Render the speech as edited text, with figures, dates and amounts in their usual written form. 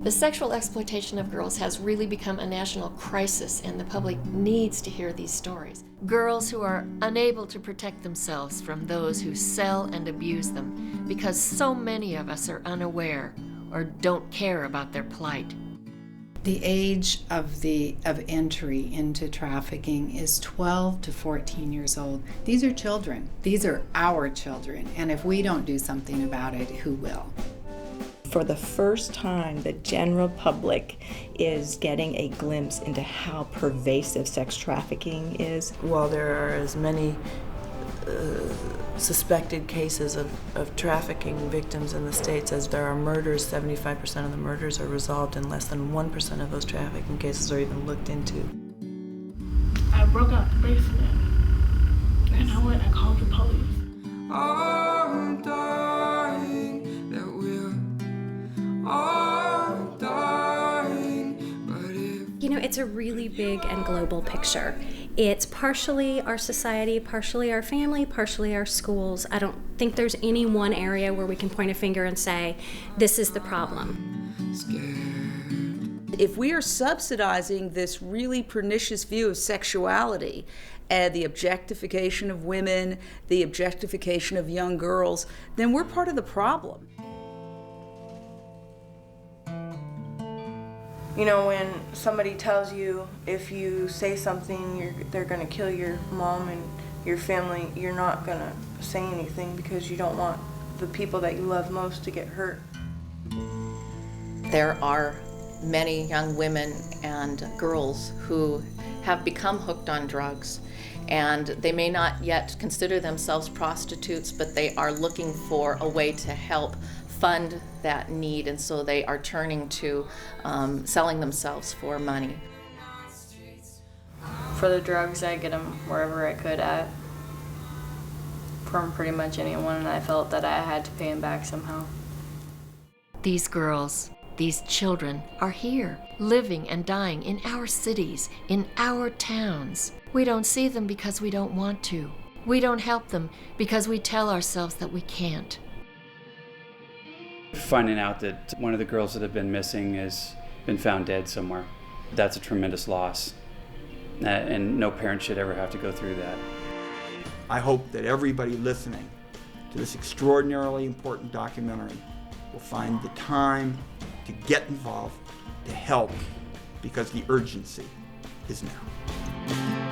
The sexual exploitation of girls has really become a national crisis, and the public needs to hear these stories. Girls who are unable to protect themselves from those who sell and abuse them because so many of us are unaware or don't care about their plight. The age of entry into trafficking is 12 to 14 years old. These are children. These are our children. And if we don't do something about it, who will? For the first time, the general public is getting a glimpse into how pervasive sex trafficking is. While there are as many suspected cases of trafficking victims in the States as there are murders, 75% of the murders are resolved and less than 1% of those trafficking cases are even looked into. I broke out the basement and I went and called the police. I'm dying that we're all dying, but if... You know, it's a really big and global picture. It's partially our society, partially our family, partially our schools. I don't think there's any one area where we can point a finger and say, this is the problem. If we are subsidizing this really pernicious view of sexuality and the objectification of women, the objectification of young girls, then we're part of the problem. You know, when somebody tells you if you say something, they're going to kill your mom and your family, you're not going to say anything because you don't want the people that you love most to get hurt. There are many young women and girls who have become hooked on drugs, and they may not yet consider themselves prostitutes, but they are looking for a way to help fund that need, and so they are turning to selling themselves for money. For the drugs, I get them wherever I could at, from pretty much anyone, and I felt that I had to pay them back somehow. These girls, these children are here, living and dying in our cities, in our towns. We don't see them because we don't want to. We don't help them because we tell ourselves that we can't. Finding out that one of the girls that have been missing has been found dead somewhere, that's a tremendous loss. And no parent should ever have to go through that. I hope that everybody listening to this extraordinarily important documentary will find the time to get involved, to help, because the urgency is now.